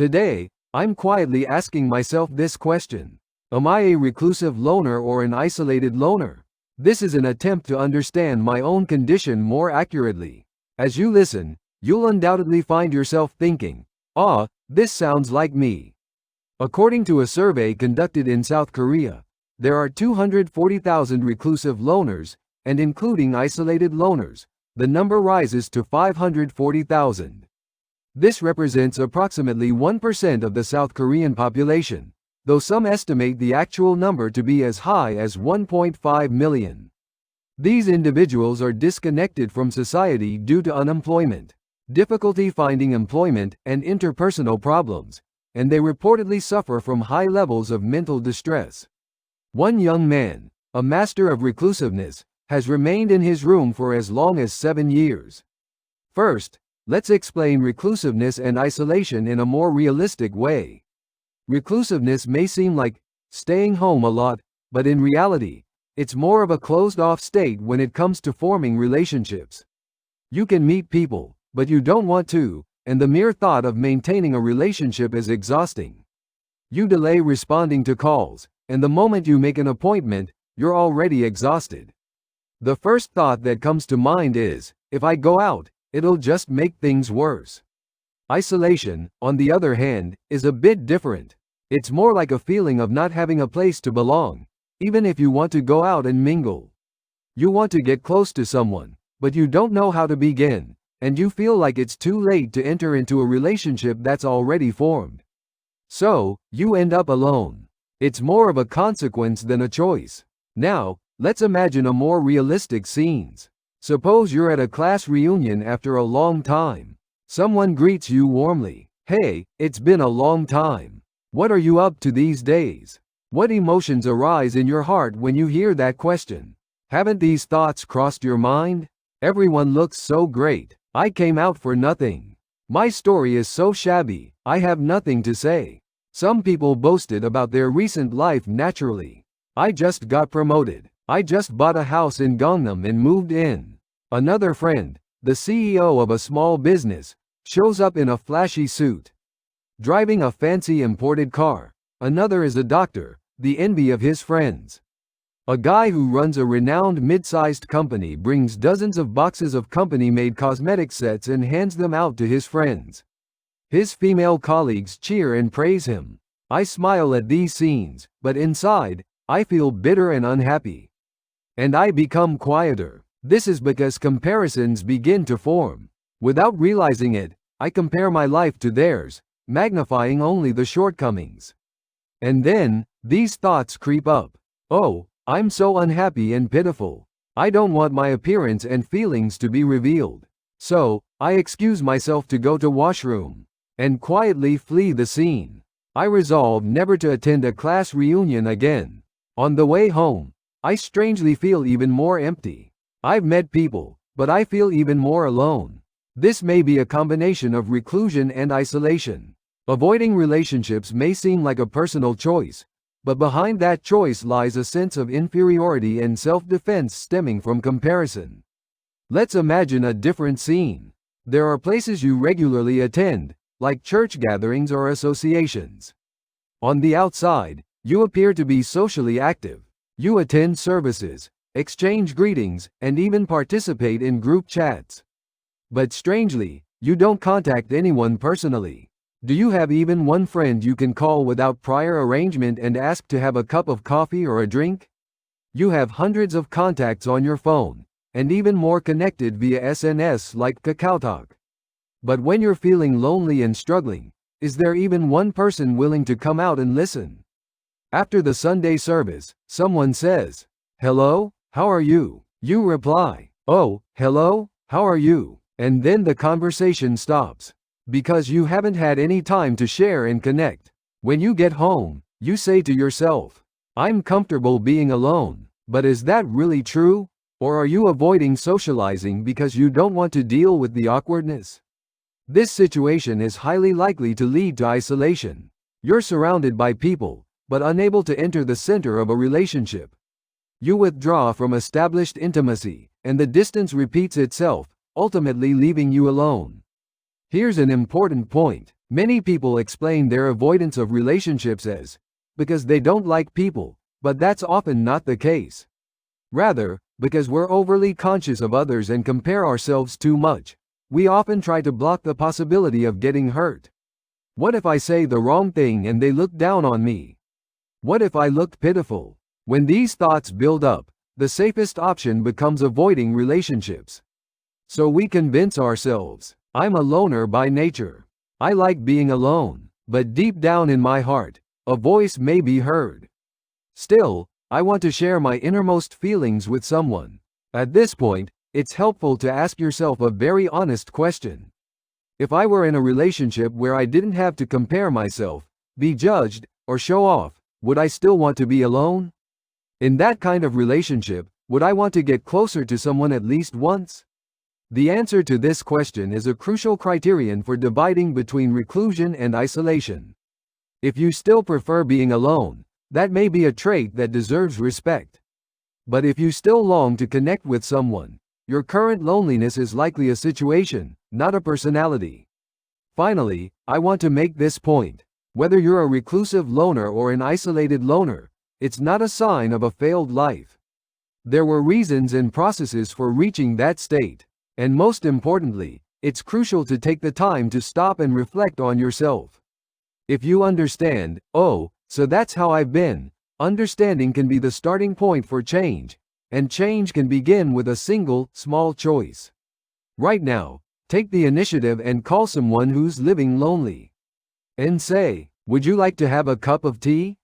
Today, I'm quietly asking myself this question. Am I a reclusive loner or an isolated loner? This is an attempt to understand my own condition more accurately. As you listen, you'll undoubtedly find yourself thinking, this sounds like me. According to a survey conducted in South Korea, there are 240,000 reclusive loners, and including isolated loners, the number rises to 540,000. This represents approximately 1% of the South Korean population, though some estimate the actual number to be as high as 1.5 million. These individuals are disconnected from society due to unemployment, difficulty finding employment, and interpersonal problems, and they reportedly suffer from high levels of mental distress. One young man, a master of reclusiveness, has remained in his room for as long as 7 years. First, let's explain reclusiveness and isolation in a more realistic way. Reclusiveness may seem like staying home a lot, but in reality, it's more of a closed-off state when it comes to forming relationships. You can meet people, but you don't want to, and the mere thought of maintaining a relationship is exhausting. You delay responding to calls, and the moment you make an appointment, you're already exhausted. The first thought that comes to mind is, if I go out, it'll just make things worse. Isolation, on the other hand, is a bit different. It's more like a feeling of not having a place to belong, even if you want to go out and mingle. You want to get close to someone, but you don't know how to begin, and you feel like it's too late to enter into a relationship that's already formed. So, you end up alone. It's more of a consequence than a choice. Now, let's imagine a more realistic scenes. Suppose you're at a class reunion after a long time. Someone greets you warmly. Hey, it's been a long time. What are you up to these days? What emotions arise in your heart when you hear that question? Haven't these thoughts crossed your mind? Everyone looks so great. I came out for nothing. My story is so shabby. I have nothing to say. Some people boasted about their recent life naturally. I just got promoted. I just bought a house in Gangnam and moved in. Another friend, the CEO of a small business, shows up in a flashy suit, driving a fancy imported car. Another is a doctor, the envy of his friends. A guy who runs a renowned mid-sized company brings dozens of boxes of company-made cosmetic sets and hands them out to his friends. His female colleagues cheer and praise him. I smile at these scenes, but inside, I feel bitter and unhappy. And I become quieter. This is because comparisons begin to form. Without realizing it, I compare my life to theirs, magnifying only the shortcomings. And then, these thoughts creep up. Oh, I'm so unhappy and pitiful. I don't want my appearance and feelings to be revealed. So, I excuse myself to go to washroom and quietly flee the scene. I resolve never to attend a class reunion again. On the way home, I strangely feel even more empty. I've met people, but I feel even more alone. This may be a combination of reclusion and isolation. Avoiding relationships may seem like a personal choice, but behind that choice lies a sense of inferiority and self-defense stemming from comparison. Let's imagine a different scene. There are places you regularly attend, like church gatherings or associations. On the outside, you appear to be socially active. You attend services, exchange greetings, and even participate in group chats. But strangely, you don't contact anyone personally. Do you have even one friend you can call without prior arrangement and ask to have a cup of coffee or a drink? You have hundreds of contacts on your phone, and even more connected via SNS like KakaoTalk. But when you're feeling lonely and struggling, is there even one person willing to come out and listen? After the Sunday service, someone says, "Hello, how are you?" You reply, "Oh, hello, how are you?" And then the conversation stops, because you haven't had any time to share and connect. When you get home, you say to yourself, "I'm comfortable being alone," but is that really true? Or are you avoiding socializing because you don't want to deal with the awkwardness? This situation is highly likely to lead to isolation. You're surrounded by people, but unable to enter the center of a relationship. You withdraw from established intimacy, and the distance repeats itself, ultimately leaving you alone. Here's an important point. Many people explain their avoidance of relationships as because they don't like people, but that's often not the case. Rather, because we're overly conscious of others and compare ourselves too much, we often try to block the possibility of getting hurt. What if I say the wrong thing and they look down on me? What if I looked pitiful? When these thoughts build up, the safest option becomes avoiding relationships. So we convince ourselves, I'm a loner by nature. I like being alone, but deep down in my heart, a voice may be heard. Still, I want to share my innermost feelings with someone. At this point, it's helpful to ask yourself a very honest question. If I were in a relationship where I didn't have to compare myself, be judged, or show off, would I still want to be alone? In that kind of relationship, would I want to get closer to someone at least once? The answer to this question is a crucial criterion for dividing between reclusion and isolation. If you still prefer being alone, that may be a trait that deserves respect. But if you still long to connect with someone, your current loneliness is likely a situation, not a personality. Finally, I want to make this point. Whether you're a reclusive loner or an isolated loner, it's not a sign of a failed life. There were reasons and processes for reaching that state. And most importantly, it's crucial to take the time to stop and reflect on yourself. If you understand, oh, so that's how I've been, understanding can be the starting point for change, and change can begin with a single, small choice. Right now, take the initiative and call someone who's living lonely. And say, would you like to have a cup of tea?